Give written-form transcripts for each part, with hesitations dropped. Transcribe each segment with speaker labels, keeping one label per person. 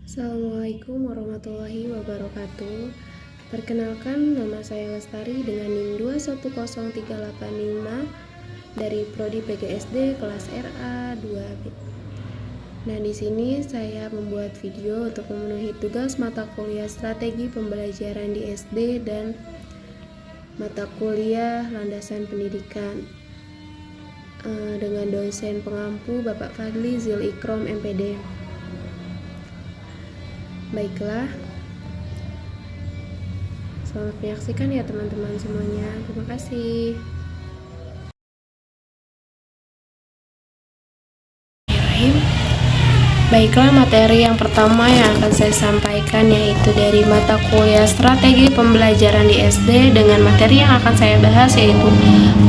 Speaker 1: Assalamualaikum warahmatullahi wabarakatuh. Perkenalkan, nama saya Lestari dengan NIM 210385 dari Prodi PGSD kelas RA 2B. Nah, di sini saya membuat video untuk memenuhi tugas mata kuliah strategi pembelajaran di SD dan mata kuliah landasan pendidikan dengan dosen pengampu Bapak Fadli Zil Ikrom MPD. Baiklah, selamat menyaksikan ya teman-teman semuanya. Terima kasih. Baiklah, materi yang pertama yang akan saya sampaikan yaitu dari mata kuliah strategi pembelajaran di SD, dengan materi yang akan saya bahas yaitu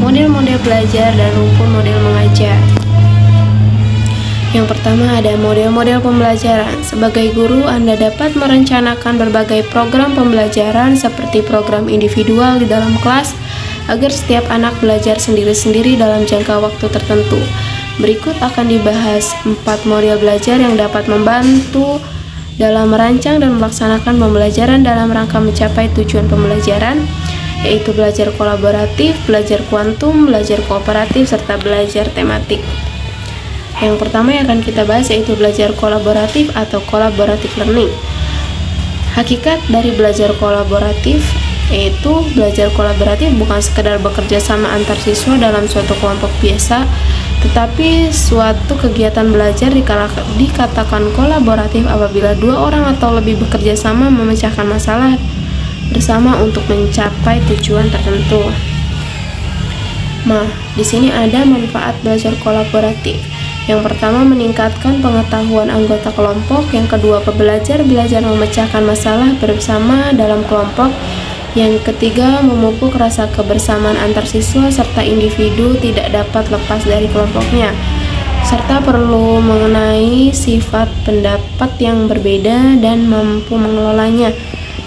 Speaker 1: model-model belajar dan rukun model mengajar. Yang pertama ada model-model pembelajaran. Sebagai guru, Anda dapat merencanakan berbagai program pembelajaran seperti program individual di dalam kelas agar setiap anak belajar sendiri-sendiri dalam jangka waktu tertentu. Berikut akan dibahas 4 model belajar yang dapat membantu dalam merancang dan melaksanakan pembelajaran dalam rangka mencapai tujuan pembelajaran, yaitu belajar kolaboratif, belajar kuantum, belajar kooperatif, serta belajar tematik. Yang pertama yang akan kita bahas yaitu belajar kolaboratif atau collaborative learning. Hakikat dari belajar kolaboratif yaitu belajar kolaboratif bukan sekedar bekerja sama antar siswa dalam suatu kelompok biasa, tetapi suatu kegiatan belajar dikatakan kolaboratif apabila 2 orang atau lebih bekerja sama memecahkan masalah bersama untuk mencapai tujuan tertentu. Nah, di sini ada manfaat belajar kolaboratif. Yang pertama, meningkatkan pengetahuan anggota kelompok. Yang kedua, belajar memecahkan masalah bersama dalam kelompok. Yang ketiga, memupuk rasa kebersamaan antar siswa serta individu tidak dapat lepas dari kelompoknya, serta perlu mengenai sifat pendapat yang berbeda dan mampu mengelolanya.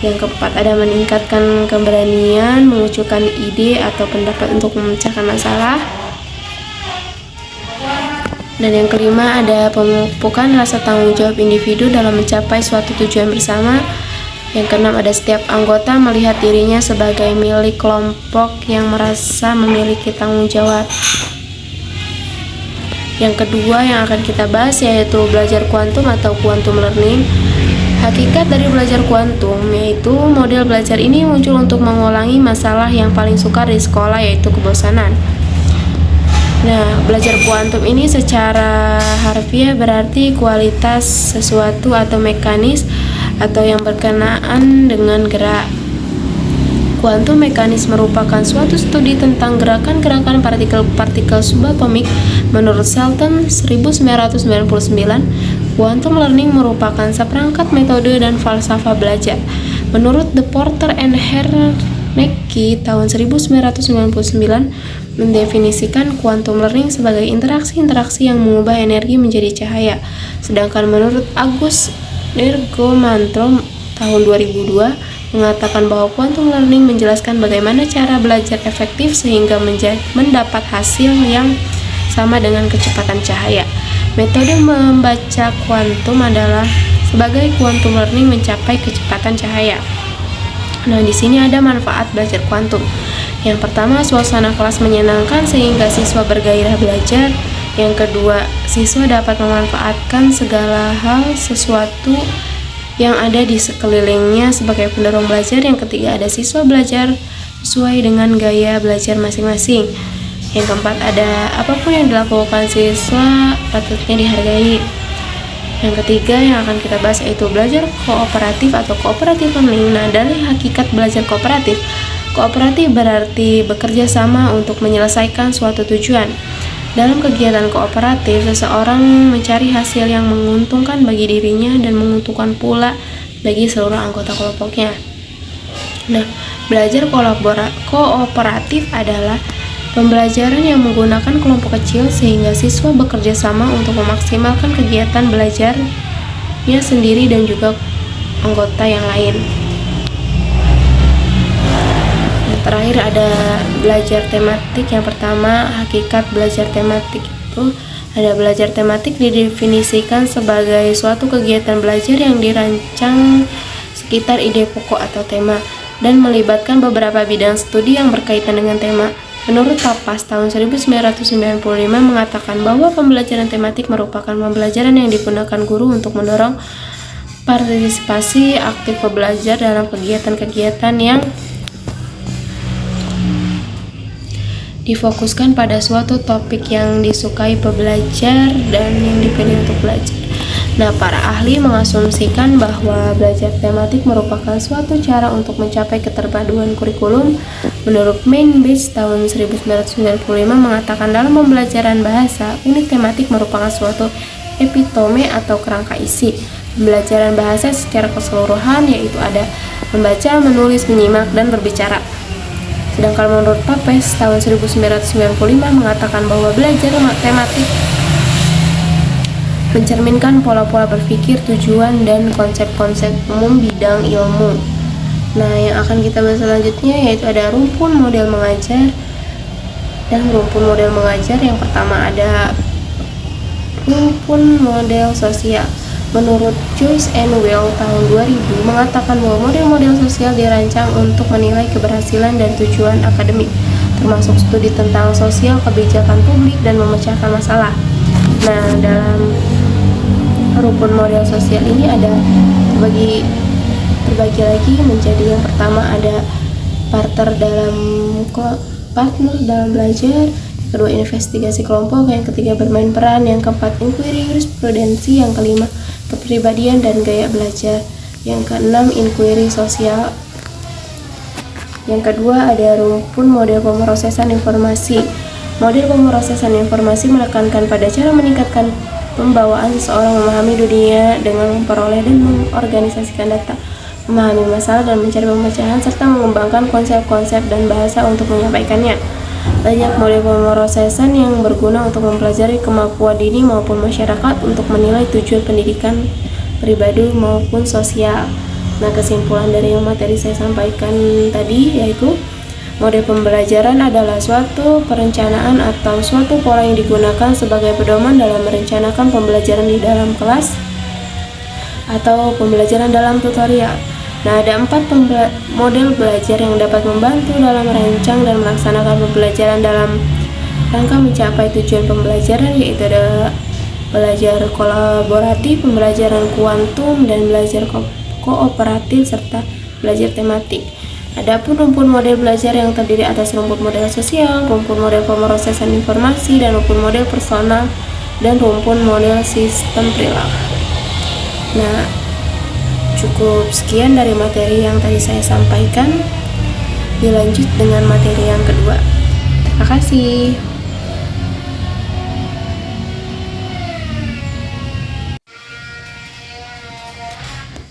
Speaker 1: Yang keempat, ada meningkatkan keberanian mengucurkan ide atau pendapat untuk memecahkan masalah. Dan yang kelima, ada pemupukan rasa tanggung jawab individu dalam mencapai suatu tujuan bersama. Yang keenam, ada setiap anggota melihat dirinya sebagai milik kelompok yang merasa memiliki tanggung jawab. Yang kedua yang akan kita bahas yaitu belajar kuantum atau quantum learning. Hakikat dari belajar kuantum yaitu model belajar ini muncul untuk mengulangi masalah yang paling sukar di sekolah, yaitu kebosanan. Nah, belajar kuantum ini secara harfiah berarti kualitas sesuatu atau mekanis atau yang berkenaan dengan gerak. Kuantum mekanis merupakan suatu studi tentang gerakan-gerakan partikel-partikel subatomik. Menurut Shelton 1999, quantum learning merupakan seperangkat metode dan falsafah belajar. Menurut De Porter and Hernecke tahun 1999, mendefinisikan quantum learning sebagai interaksi-interaksi yang mengubah energi menjadi cahaya. Sedangkan menurut Agus Nirgomantro tahun 2002 mengatakan bahwa quantum learning menjelaskan bagaimana cara belajar efektif sehingga mendapat hasil yang sama dengan kecepatan cahaya. Metode membaca kuantum adalah sebagai quantum learning mencapai kecepatan cahaya. Nah, di sini ada manfaat belajar kuantum. Yang pertama, suasana kelas menyenangkan sehingga siswa bergairah belajar. Yang kedua, siswa dapat memanfaatkan segala hal sesuatu yang ada di sekelilingnya sebagai pendorong belajar. Yang ketiga, ada siswa belajar sesuai dengan gaya belajar masing-masing. Yang keempat, ada apapun yang dilakukan siswa patutnya dihargai. Yang ketiga yang akan kita bahas yaitu belajar kooperatif atau cooperative learning. Nah, dari hakikat belajar kooperatif berarti bekerja sama untuk menyelesaikan suatu tujuan. Dalam kegiatan kooperatif, seseorang mencari hasil yang menguntungkan bagi dirinya dan menguntungkan pula bagi seluruh anggota kelompoknya. Nah, belajar kooperatif adalah pembelajaran yang menggunakan kelompok kecil sehingga siswa bekerja sama untuk memaksimalkan kegiatan belajarnya sendiri dan juga anggota yang lain. Terakhir ada belajar tematik. Yang pertama, hakikat belajar tematik itu Ada belajar tematik didefinisikan sebagai suatu kegiatan belajar yang dirancang sekitar ide pokok atau tema dan melibatkan beberapa bidang studi yang berkaitan dengan tema. Menurut Tapas tahun 1995 mengatakan bahwa pembelajaran tematik merupakan pembelajaran yang digunakan guru untuk mendorong partisipasi aktif pembelajar dalam kegiatan-kegiatan yang difokuskan pada suatu topik yang disukai pembelajar dan yang dipilih untuk belajar. Nah, para ahli mengasumsikan bahwa belajar tematik merupakan suatu cara untuk mencapai keterpaduan kurikulum. Menurut Mainbridge tahun 1995 mengatakan dalam pembelajaran bahasa, unit tematik merupakan suatu epitome atau kerangka isi pembelajaran bahasa secara keseluruhan, yaitu ada membaca, menulis, menyimak, dan berbicara. Sedangkan menurut Papes tahun 1995 mengatakan bahwa belajar tematik mencerminkan pola-pola berpikir, tujuan, dan konsep-konsep umum bidang ilmu. Nah, yang akan kita bahas selanjutnya yaitu ada rumpun model mengajar dan rumpun model mengajar. Yang pertama ada rumpun model sosial. Menurut Joyce and Will tahun 2000 mengatakan bahwa model-model sosial dirancang untuk menilai keberhasilan dan tujuan akademik, termasuk studi tentang sosial, kebijakan publik, dan memecahkan masalah. Nah, dalam rumpun model sosial ini ada terbagi lagi menjadi yang pertama ada partner dalam belajar, kedua investigasi kelompok, yang ketiga bermain peran, yang keempat inquiry jurisprudensi, yang kelima kepribadian dan gaya belajar, yang keenam inquiry sosial, yang kedua ada rumpun model pemrosesan informasi. Model pemrosesan informasi menekankan pada cara meningkatkan pembawaan seseorang memahami dunia dengan memperoleh dan mengorganisasikan data, memahami masalah dan mencari pemecahan, serta mengembangkan konsep-konsep dan bahasa untuk menyampaikannya. Banyak model pemrosesan yang berguna untuk mempelajari kemampuan diri maupun masyarakat untuk menilai tujuan pendidikan pribadi maupun sosial. Nah, kesimpulan dari yang materi saya sampaikan tadi yaitu model pembelajaran adalah suatu perencanaan atau suatu pola yang digunakan sebagai pedoman dalam merencanakan pembelajaran di dalam kelas atau pembelajaran dalam tutorial. Nah, ada 4 model belajar yang dapat membantu dalam merancang dan melaksanakan pembelajaran dalam rangka mencapai tujuan pembelajaran, yaitu ada belajar kolaboratif, pembelajaran kuantum, dan belajar kooperatif, serta belajar tematik. Adapun rumpun model belajar yang terdiri atas rumpun model sosial, rumpun model pemrosesan informasi, dan rumpun model personal, dan rumpun model sistem perilaku. Nah, cukup sekian dari materi yang tadi saya sampaikan. Dilanjut dengan materi yang kedua. Makasih.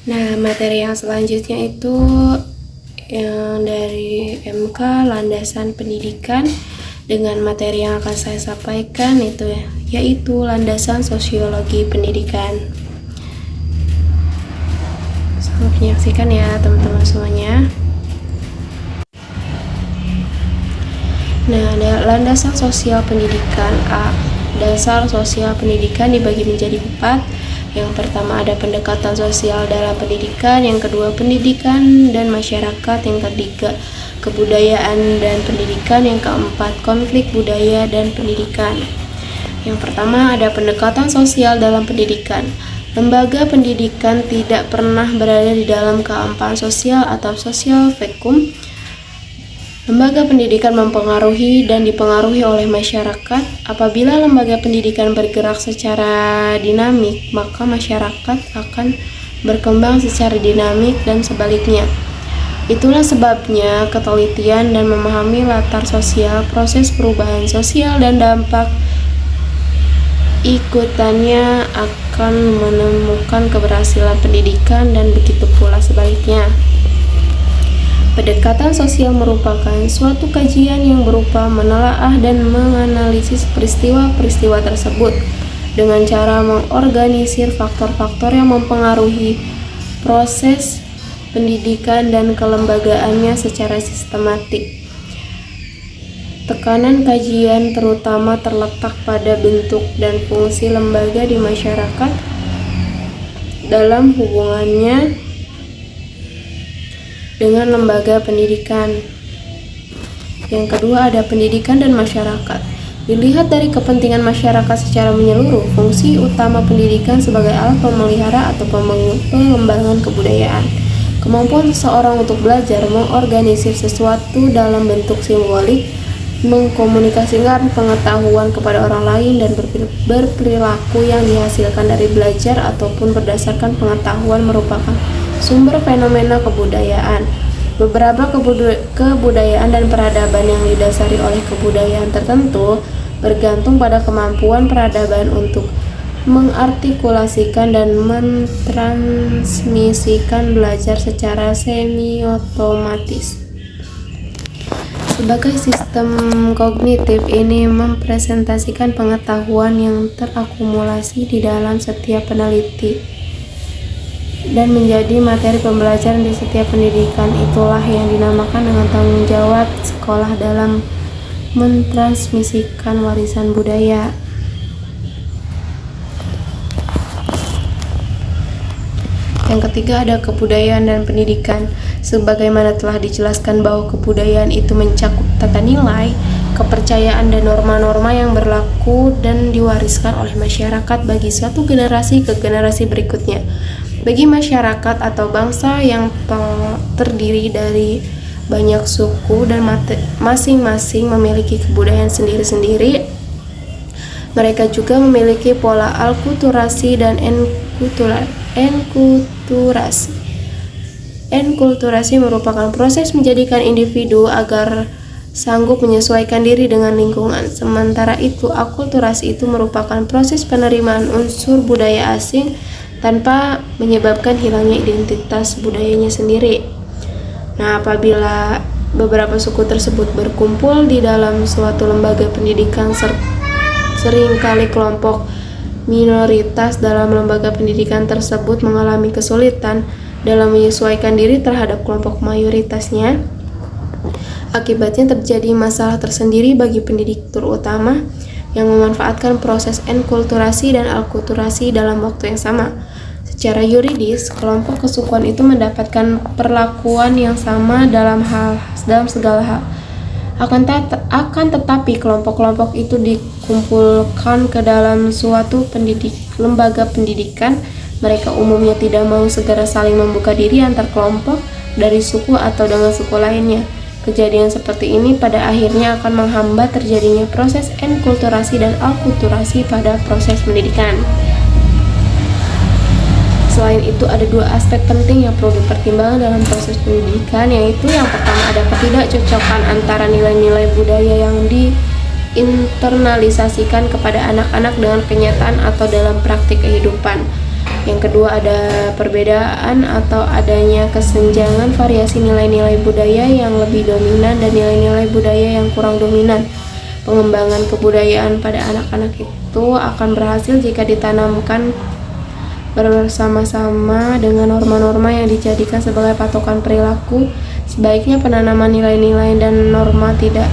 Speaker 1: Nah, materi yang selanjutnya itu yang dari MK Landasan Pendidikan, dengan materi yang akan saya sampaikan yaitu landasan sosiologi pendidikan. Selamat menyaksikan ya teman-teman semuanya. Nah, landasan sosial pendidikan A. Dasar sosial pendidikan dibagi menjadi 4. Yang pertama ada pendekatan sosial dalam pendidikan, yang kedua pendidikan dan masyarakat, yang ketiga kebudayaan dan pendidikan, yang keempat konflik budaya dan pendidikan. Yang pertama ada pendekatan sosial dalam pendidikan. Lembaga pendidikan tidak pernah berada di dalam kehampaan sosial atau social vacuum. Lembaga pendidikan mempengaruhi dan dipengaruhi oleh masyarakat. Apabila lembaga pendidikan bergerak secara dinamik, maka masyarakat akan berkembang secara dinamik dan sebaliknya. Itulah sebabnya ketelitian dan memahami latar sosial, proses perubahan sosial, dan dampak ikutannya akan menemukan keberhasilan pendidikan, dan begitu pula sebaliknya. Pendekatan sosial merupakan suatu kajian yang berupa menelaah dan menganalisis peristiwa-peristiwa tersebut dengan cara mengorganisir faktor-faktor yang mempengaruhi proses pendidikan dan kelembagaannya secara sistematik. Tekanan kajian terutama terletak pada bentuk dan fungsi lembaga di masyarakat dalam hubungannya dengan lembaga pendidikan. Yang kedua ada pendidikan dan masyarakat. Dilihat dari kepentingan masyarakat secara menyeluruh, fungsi utama pendidikan sebagai alat pemelihara atau pengembangan kebudayaan. Kemampuan seseorang untuk belajar, mengorganisir sesuatu dalam bentuk simbolik, mengkomunikasikan pengetahuan kepada orang lain, dan berperilaku yang dihasilkan dari belajar ataupun berdasarkan pengetahuan merupakan sumber fenomena kebudayaan. Beberapa kebudayaan dan peradaban yang didasari oleh kebudayaan tertentu bergantung pada kemampuan peradaban untuk mengartikulasikan dan mentransmisikan belajar secara semi-otomatis. Sebagai sistem kognitif, ini mempresentasikan pengetahuan yang terakumulasi di dalam setiap peneliti dan menjadi materi pembelajaran di setiap pendidikan. Itulah yang dinamakan dengan tanggung jawab sekolah dalam mentransmisikan warisan budaya. Yang ketiga ada kebudayaan dan pendidikan. Sebagaimana telah dijelaskan bahwa kebudayaan itu mencakup tata nilai, kepercayaan dan norma-norma yang berlaku dan diwariskan oleh masyarakat bagi suatu generasi ke generasi berikutnya. Bagi masyarakat atau bangsa yang terdiri dari banyak suku dan masing-masing memiliki kebudayaan sendiri-sendiri, mereka juga memiliki pola alkulturasi dan enkulturasi. Enkulturasi merupakan proses menjadikan individu agar sanggup menyesuaikan diri dengan lingkungan. Sementara itu, akulturasi itu merupakan proses penerimaan unsur budaya asing tanpa menyebabkan hilangnya identitas budayanya sendiri. Nah, apabila beberapa suku tersebut berkumpul di dalam suatu lembaga pendidikan, seringkali kelompok minoritas dalam lembaga pendidikan tersebut mengalami kesulitan dalam menyesuaikan diri terhadap kelompok mayoritasnya. Akibatnya terjadi masalah tersendiri bagi pendidik, terutama yang memanfaatkan proses enkulturasi dan alkulturasi dalam waktu yang sama. Secara yuridis, kelompok kesukuan itu mendapatkan perlakuan yang sama dalam segala hal. Akan tetapi kelompok-kelompok itu dikumpulkan ke dalam suatu lembaga pendidikan. Mereka umumnya tidak mau segera saling membuka diri antar kelompok dari suku atau dengan suku lainnya. Kejadian seperti ini pada akhirnya akan menghambat terjadinya proses enkulturasi dan alkulturasi pada proses pendidikan. Selain itu, ada dua aspek penting yang perlu dipertimbangkan dalam proses pendidikan, yaitu yang pertama ada ketidakcocokan antara nilai-nilai budaya yang diinternalisasikan kepada anak-anak dengan kenyataan atau dalam praktik kehidupan. Yang kedua ada perbedaan atau adanya kesenjangan variasi nilai-nilai budaya yang lebih dominan dan nilai-nilai budaya yang kurang dominan. Pengembangan kebudayaan pada anak-anak itu akan berhasil jika ditanamkan bersama-sama dengan norma-norma yang dijadikan sebagai patokan perilaku. Sebaiknya penanaman nilai-nilai dan norma tidak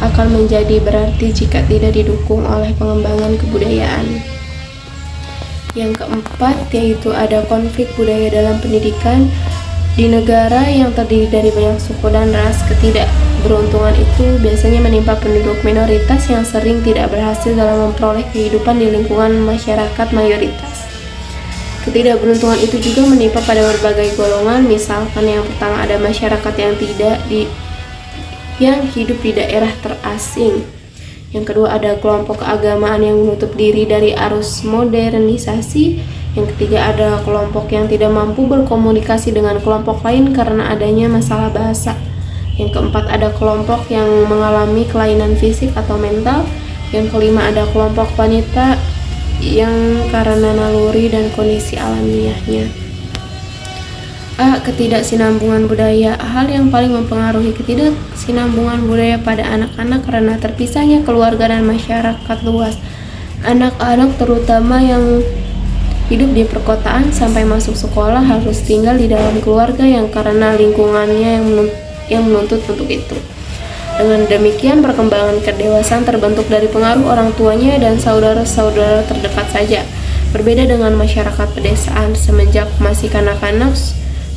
Speaker 1: akan menjadi berarti jika tidak didukung oleh pengembangan kebudayaan. Yang keempat yaitu ada konflik budaya dalam pendidikan. Di negara yang terdiri dari banyak suku dan ras, ketidakberuntungan itu biasanya menimpa penduduk minoritas yang sering tidak berhasil dalam memperoleh kehidupan di lingkungan masyarakat mayoritas. Ketidakberuntungan itu juga menimpa pada berbagai golongan. Misalkan yang pertama ada masyarakat yang hidup di daerah terasing. Yang kedua ada kelompok keagamaan yang menutup diri dari arus modernisasi. Yang ketiga ada kelompok yang tidak mampu berkomunikasi dengan kelompok lain karena adanya masalah bahasa. Yang keempat ada kelompok yang mengalami kelainan fisik atau mental. Yang kelima ada kelompok wanita yang karena naluri dan kondisi alamiahnya. Ketidaksinambungan budaya. Hal yang paling mempengaruhi ketidaksinambungan budaya pada anak-anak karena terpisahnya keluarga dan masyarakat luas. Anak-anak terutama yang hidup di perkotaan sampai masuk sekolah harus tinggal di dalam keluarga yang karena lingkungannya yang menuntut untuk itu. Dengan demikian, perkembangan kedewasaan terbentuk dari pengaruh orang tuanya dan saudara-saudara terdekat saja. Berbeda dengan masyarakat pedesaan, semenjak masih kanak-kanak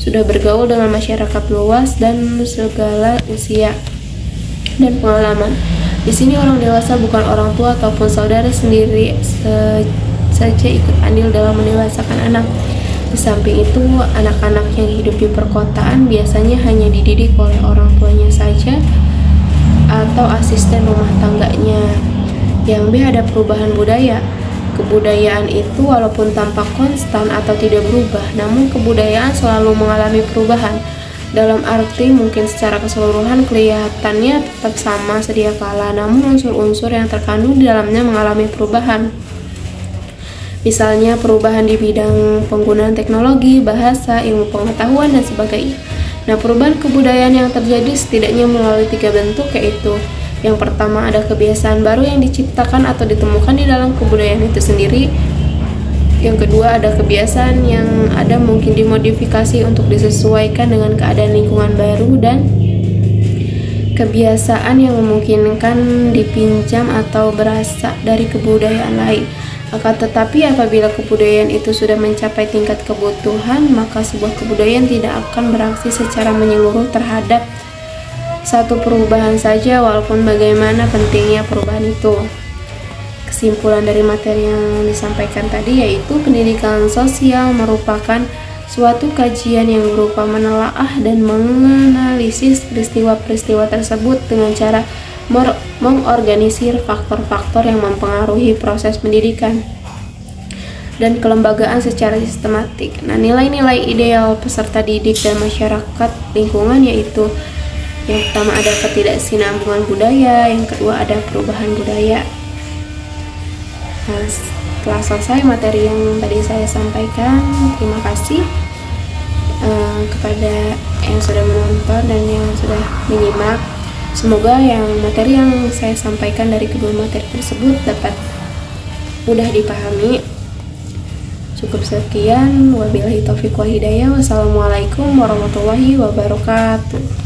Speaker 1: sudah bergaul dengan masyarakat luas dan segala usia dan pengalaman. Di sini orang dewasa bukan orang tua ataupun saudara sendiri saja ikut andil dalam mendewasakan anak. Di samping itu, anak-anak yang hidup di perkotaan biasanya hanya dididik oleh orang tuanya saja atau asisten rumah tangganya. Yang B, ada perubahan budaya. Kebudayaan itu walaupun tampak konstan atau tidak berubah, namun kebudayaan selalu mengalami perubahan. Dalam arti mungkin secara keseluruhan kelihatannya tetap sama sedia kala, namun unsur-unsur yang terkandung di dalamnya mengalami perubahan. Misalnya perubahan di bidang penggunaan teknologi, bahasa, ilmu pengetahuan, dan sebagainya. Nah, perubahan kebudayaan yang terjadi setidaknya melalui 3 bentuk, yaitu yang pertama ada kebiasaan baru yang diciptakan atau ditemukan di dalam kebudayaan itu sendiri. Yang kedua ada kebiasaan yang ada mungkin dimodifikasi untuk disesuaikan dengan keadaan lingkungan baru, dan kebiasaan yang memungkinkan dipinjam atau berasal dari kebudayaan lain. Akan tetapi apabila kebudayaan itu sudah mencapai tingkat kebutuhan, maka sebuah kebudayaan tidak akan beraksi secara menyeluruh terhadap satu perubahan saja, walaupun bagaimana pentingnya perubahan itu. Kesimpulan dari materi yang disampaikan tadi yaitu pendidikan sosial merupakan suatu kajian yang berupa menelaah dan menganalisis peristiwa-peristiwa tersebut dengan cara mengorganisir faktor-faktor yang mempengaruhi proses pendidikan dan kelembagaan secara sistematik. Nah, nilai-nilai ideal peserta didik dan masyarakat lingkungan yaitu yang pertama ada ketidaksinambungan budaya, yang kedua ada perubahan budaya. Nah, setelah selesai materi yang tadi saya sampaikan, terima kasih kepada yang sudah menonton dan yang sudah menyimak. Semoga materi yang saya sampaikan dari kedua materi tersebut dapat mudah dipahami. Cukup sekian, wabillahi taufiq wal hidayah. Wassalamualaikum warahmatullahi wabarakatuh.